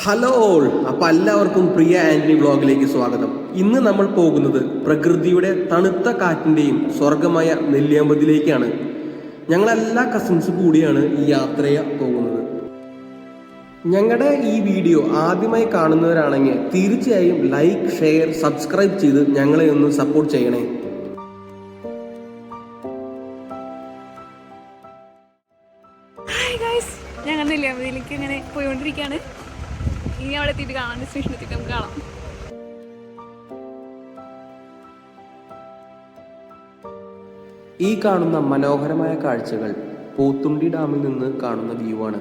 Hello all, അപ്പോൾ എല്ലാവർക്കും പ്രിയ ആന്റണി വ്ളോഗിലേക്ക് സ്വാഗതം. ഇന്ന് നമ്മൾ പോകുന്നത് പ്രകൃതിയുടെ തണുത്ത കാറ്റിൻ്റെയും സ്വർഗമായ നെല്ലിയാമ്പതിയിലേക്കാണ്. ഞങ്ങളെല്ലാ കസിൻസ് കൂടിയാണ് ഈ യാത്രയെ പോകുന്നത്. ഞങ്ങളുടെ ഈ വീഡിയോ ആദ്യമായി കാണുന്നവരാണെങ്കിൽ തീർച്ചയായും ലൈക്ക്, ഷെയർ, സബ്സ്ക്രൈബ് ചെയ്ത് ഞങ്ങളെ ഒന്ന് സപ്പോർട്ട് ചെയ്യണേ. ഞങ്ങൾ നെല്ലിയാമ്പതിയിലേക്ക് ഇങ്ങനെ പോയിക്കൊണ്ടിരിക്കുകയാണ്. ഇനി അവിടെ എത്തിയിട്ട് കാണാൻ സ്റ്റേഷൻ എത്തിയിട്ട് നമുക്ക് കാണാം. ഈ കാണുന്ന മനോഹരമായ കാഴ്ചകൾ പോത്തുണ്ടി ഡാമിൽ നിന്ന് കാണുന്ന വ്യൂ ആണ്.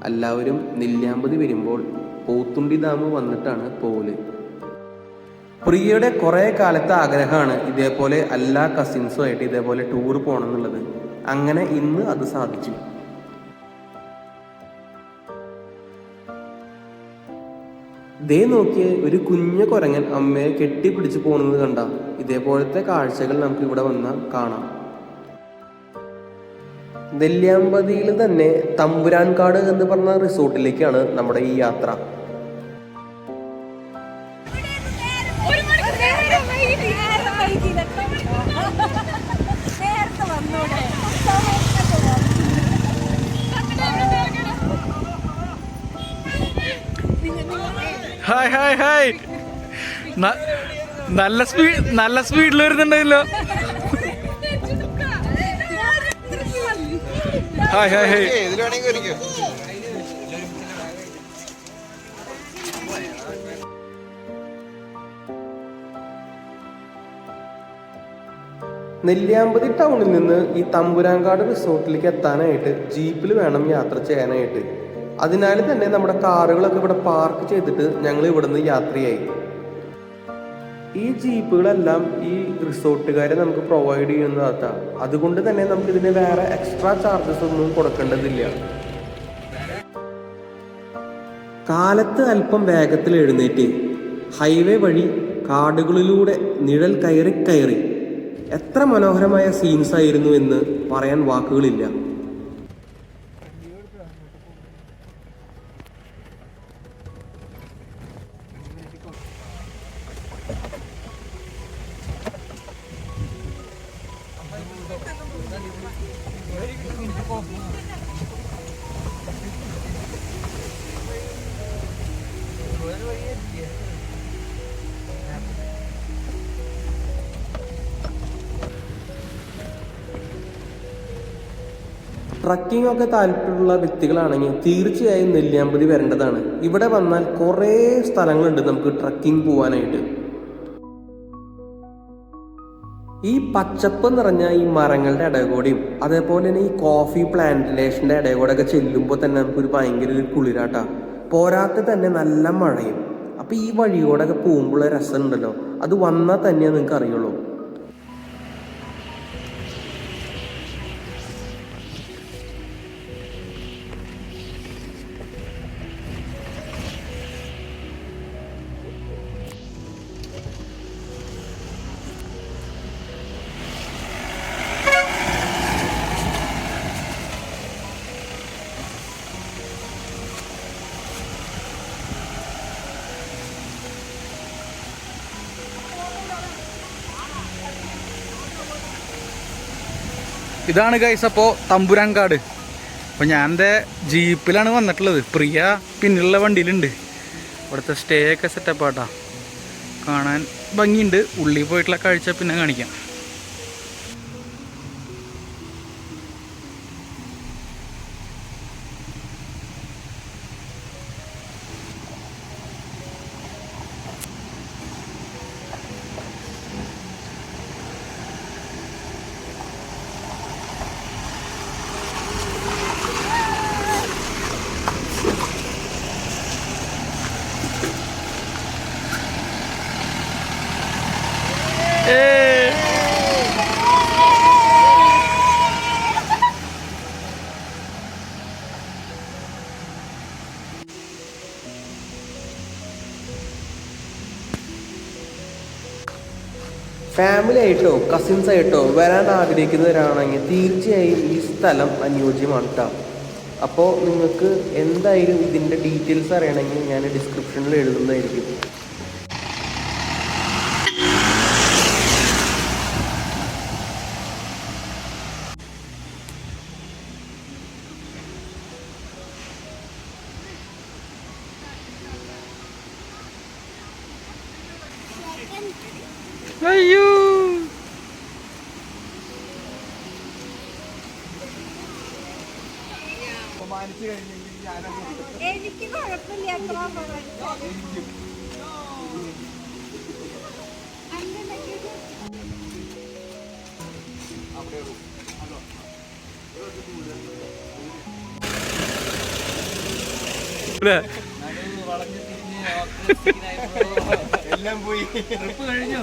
എല്ലാവരും നെല്ലിയാമ്പതി വരുമ്പോൾ പോത്തുണ്ടി ഡാം വന്നിട്ടാണ് പോകല്. പ്രിയയുടെ കുറേ കാലത്തെ ആഗ്രഹമാണ് ഇതേപോലെ എല്ലാ കസിൻസുമായിട്ട് ഇതേപോലെ ടൂർ പോകണം എന്നുള്ളത്. അങ്ങനെ ഇന്ന് അത് സാധിച്ചു. ദേ നോക്കിയ ഒരു കുഞ്ഞു കുരങ്ങൻ അമ്മയെ കെട്ടിപ്പിടിച്ച് പോകുന്നത് കണ്ട. ഇതേപോലത്തെ കാഴ്ചകൾ നമുക്ക് ഇവിടെ വന്നാൽ കാണാം. നെല്ലിയാമ്പതിയിൽ തന്നെ തമ്പുരാൻകാട് എന്ന് പറഞ്ഞ റിസോർട്ടിലേക്കാണ് നമ്മുടെ ഈ യാത്ര. ഹായ് ഹായ് ഹായ്, നല്ല സ്പീഡിൽ വരുന്നുണ്ടല്ലോ. Hi hi hi. നെല്ലിയാമ്പതി ടൗണിൽ നിന്ന് ഈ തമ്പുരാൻകാട് റിസോർട്ടിലേക്ക് എത്താനായിട്ട് ജീപ്പിൽ വേണം യാത്ര ചെയ്യാനായിട്ട്. അതിനാൽ തന്നെ നമ്മുടെ കാറുകളൊക്കെ ഇവിടെ പാർക്ക് ചെയ്തിട്ട് ഞങ്ങൾ ഇവിടുന്ന് യാത്രയായി. ഈ ജീപ്പുകളെല്ലാം ഈ റിസോർട്ടുകാരെ നമുക്ക് പ്രൊവൈഡ് ചെയ്യുന്നതാ. അതുകൊണ്ട് തന്നെ നമുക്ക് ഇതിന് വേറെ എക്സ്ട്രാ ചാർജസ് ഒന്നും കൊടുക്കേണ്ടതില്ല. കാലത്ത് അല്പം വേഗത്തിൽ എഴുന്നേറ്റ് ഹൈവേ വഴി കാടുകളിലൂടെ നിഴൽ കയറി കയറി എത്ര മനോഹരമായ സീൻസ് ആയിരുന്നു എന്ന് പറയാൻ വാക്കുകളില്ല. ട്രക്കിംഗ് ഒക്കെ താല്പര്യമുള്ള വ്യക്തികളാണെങ്കിൽ തീർച്ചയായും നെല്ലിയാമ്പതി വരേണ്ടതാണ്. ഇവിടെ വന്നാൽ കുറേ സ്ഥലങ്ങളുണ്ട് നമുക്ക് ട്രക്കിംഗ് പോകാനായിട്ട്. ഈ പച്ചപ്പ് നിറഞ്ഞ ഈ മരങ്ങളുടെ ഇടകൂടെയും അതേപോലെ തന്നെ ഈ കോഫി പ്ലാന്റേഷൻ്റെ ഇടകൂടെ ഒക്കെ ചെല്ലുമ്പോൾ തന്നെ നമുക്കൊരു ഭയങ്കര ഒരു കുളിരാട്ടാ. പോരാത്ത തന്നെ നല്ല മഴയും. അപ്പം ഈ വഴിയോടൊക്കെ പോകുമ്പോൾ രസം ഉണ്ടല്ലോ, അത് വന്നാൽ തന്നെയാണ് നിങ്ങൾക്ക് അറിയുള്ളൂ. ഇതാണ് ഗൈസ് അപ്പോൾ തമ്പുരാൻകാട്. അപ്പോൾ ഞാൻ എൻ്റെ ജീപ്പിലാണ് വന്നിട്ടുള്ളത്. പ്രിയ പിന്നിലുള്ള വണ്ടിയിലുണ്ട്. ഇവിടുത്തെ സ്റ്റേ ഒക്കെ സെറ്റപ്പാട്ടാ, കാണാൻ ഭംഗിയുണ്ട്. ഉള്ളിൽ പോയിട്ടുള്ള കാഴ്ച പിന്നെ കാണിക്കാം. ഫാമിലി ആയിട്ടോ കസിൻസ് ആയിട്ടോ വരാൻ ആഗ്രഹിക്കുന്നവരാണെങ്കിൽ തീർച്ചയായും ഈ സ്ഥലം അനുയോജ്യമാണ് കേട്ടോ. അപ്പോൾ നിങ്ങൾക്ക് എന്തായാലും ഇതിൻ്റെ ഡീറ്റെയിൽസ് അറിയണമെങ്കിൽ ഞാൻ ഡിസ്ക്രിപ്ഷനിൽ എഴുതുന്നതായിരിക്കും. അയ്യോ എനിക്ക് കുഴപ്പമില്ല. എല്ലാം പോയി കഴിഞ്ഞു.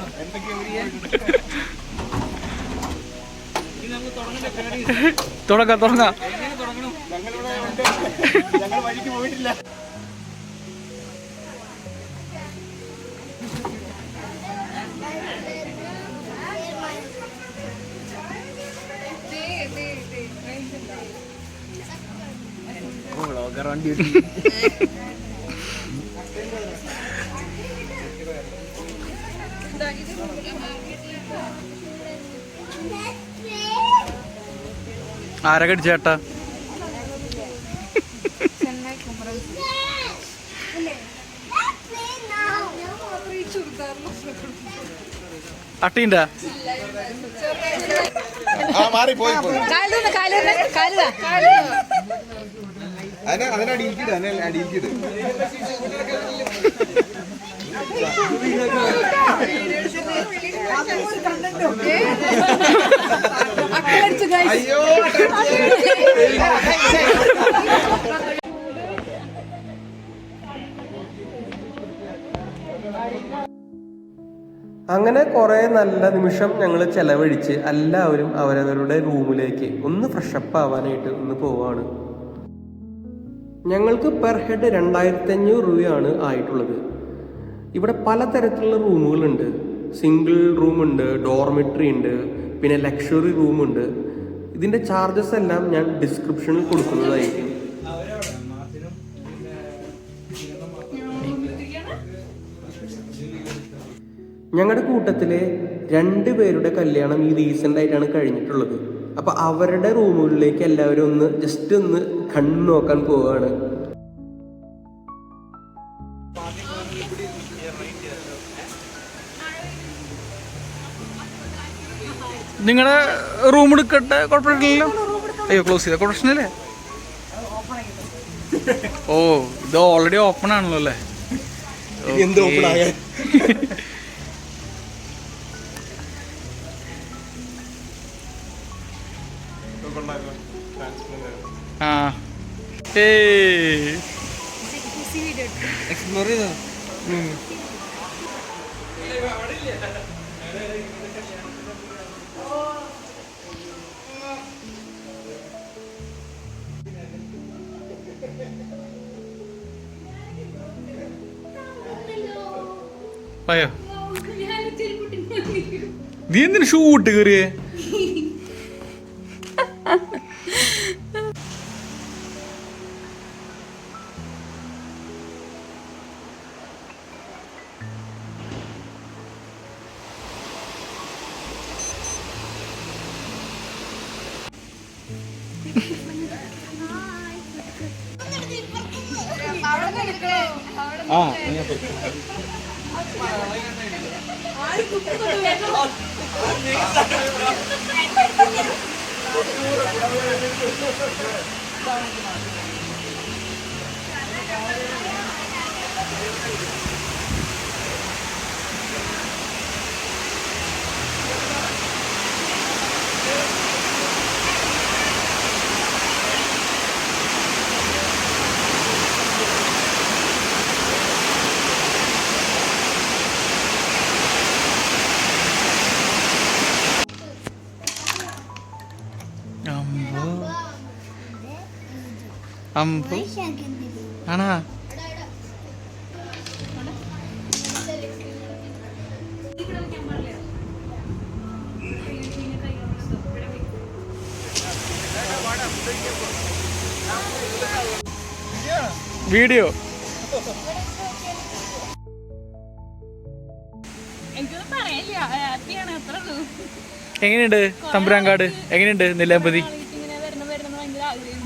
തുടങ്ങാം. ഞങ്ങൾ വഴിക്ക് പോയിട്ടില്ല. വ്ളോഗർ വണ്ടി ആരെ കടിച്ചേട്ടാ? അട്ടീൻ്റെ അതിനടിയിക്കിട് അടിയിക്കിട്. അയ്യോ അങ്ങനെ കുറേ നല്ല നിമിഷം ഞങ്ങൾ ചെലവഴിച്ച് എല്ലാവരും അവരവരുടെ റൂമിലേക്ക് ഒന്ന് ഫ്രഷപ്പ് ആവാനായിട്ട് ഒന്ന് പോവാണ്. ഞങ്ങൾക്ക് പെർ ഹെഡ് 2500 രൂപയാണ് ആയിട്ടുള്ളത്. ഇവിടെ പലതരത്തിലുള്ള റൂമുകളുണ്ട്. സിംഗിൾ റൂമുണ്ട്, ഡോർമെട്രി ഉണ്ട്, പിന്നെ ലക്ഷറി റൂമുണ്ട്. ഇതിൻ്റെ ചാർജസ് എല്ലാം ഞാൻ ഡിസ്ക്രിപ്ഷനിൽ കൊടുക്കുന്നതായിരിക്കും. ഞങ്ങളുടെ കൂട്ടത്തിലെ 2 പേരുടെ കല്യാണം ഈ റീസെൻ്റ് ആയിട്ടാണ് കഴിഞ്ഞിട്ടുള്ളത്. അപ്പോൾ അവരുടെ റൂമുകളിലേക്ക് എല്ലാവരും ഒന്ന് ജസ്റ്റ് ഒന്ന് കണ്ണു നോക്കാൻ പോവുകയാണ്. നിങ്ങളുടെ റൂം എടുക്കട്ടെ? കുഴപ്പമില്ലല്ലോ. അയ്യോ ക്ലോസ് ചെയ്ത പ്രശ്നമല്ലേ? ഓ ഇത് ഓൾറെഡി ഓപ്പൺ ആണല്ലോ അല്ലേ? എന്ത് ഓപ്പൺ ആകാൻ? ആ എക്സ്പ്ലോർ ചെയ്തോ? അയ്യോ നീ എന്തിനു ഷൂട്ട് കയറിയേ? അമ്പോ ആണാ? വീഡിയോ. എനിക്കൊന്നും പറയാനില്ല, ഹാപ്പിയാണ്, അത്രേ ഉള്ളൂ. എങ്ങനെയുണ്ട് തമ്പുരാൻകാട്? എങ്ങനെയുണ്ട് നെല്ലിയാമ്പതി? ഇങ്ങനെ വരണം ഭയങ്കര ആഗ്രഹം.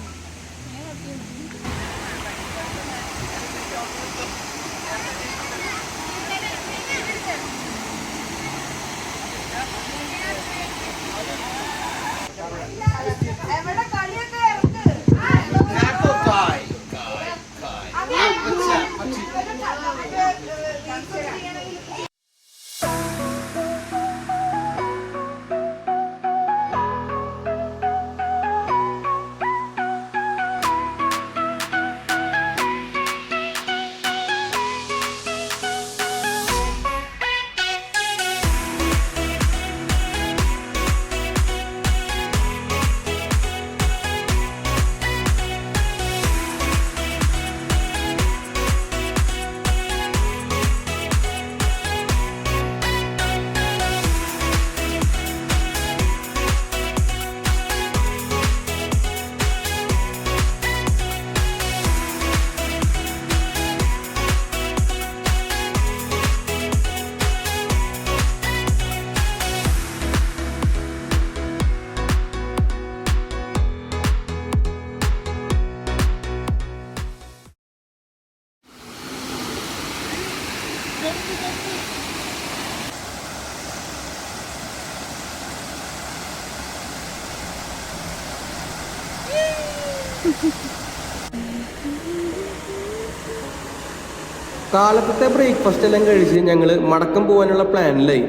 കാലത്തെ ബ്രേക്ക്ഫാസ്റ്റ് എല്ലാം കഴിച്ച് ഞങ്ങൾ മടക്കം പോകാനുള്ള പ്ലാനിലായി.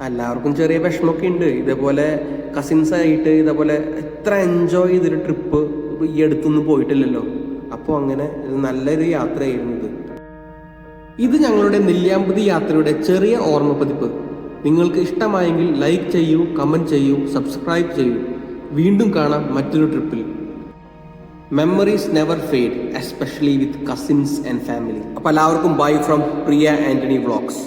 എല്ലാവർക്കും ചെറിയ വിഷമമൊക്കെ ഉണ്ട്. ഇതേപോലെ കസിൻസ് ആയിട്ട് ഇതേപോലെ എത്ര എൻജോയ് ചെയ്തൊരു ട്രിപ്പ് ഈ അടുത്തൊന്നും പോയിട്ടില്ലല്ലോ. അപ്പോൾ അങ്ങനെ നല്ലൊരു യാത്രയായിരുന്നു ഇത് ഞങ്ങളുടെ നെല്ലിയാമ്പതി യാത്രയുടെ ചെറിയ ഓർമ്മ പതിപ്പ്. നിങ്ങൾക്ക് ഇഷ്ടമായെങ്കിൽ ലൈക്ക് ചെയ്യൂ, കമൻറ്റ് ചെയ്യൂ, സബ്സ്ക്രൈബ് ചെയ്യൂ. വീണ്ടും കാണാം മറ്റൊരു ട്രിപ്പിൽ. Memories never fade, especially with cousins and family. അപ്പോൾ എല്ലാവർക്കും bye from Priya Antony vlogs.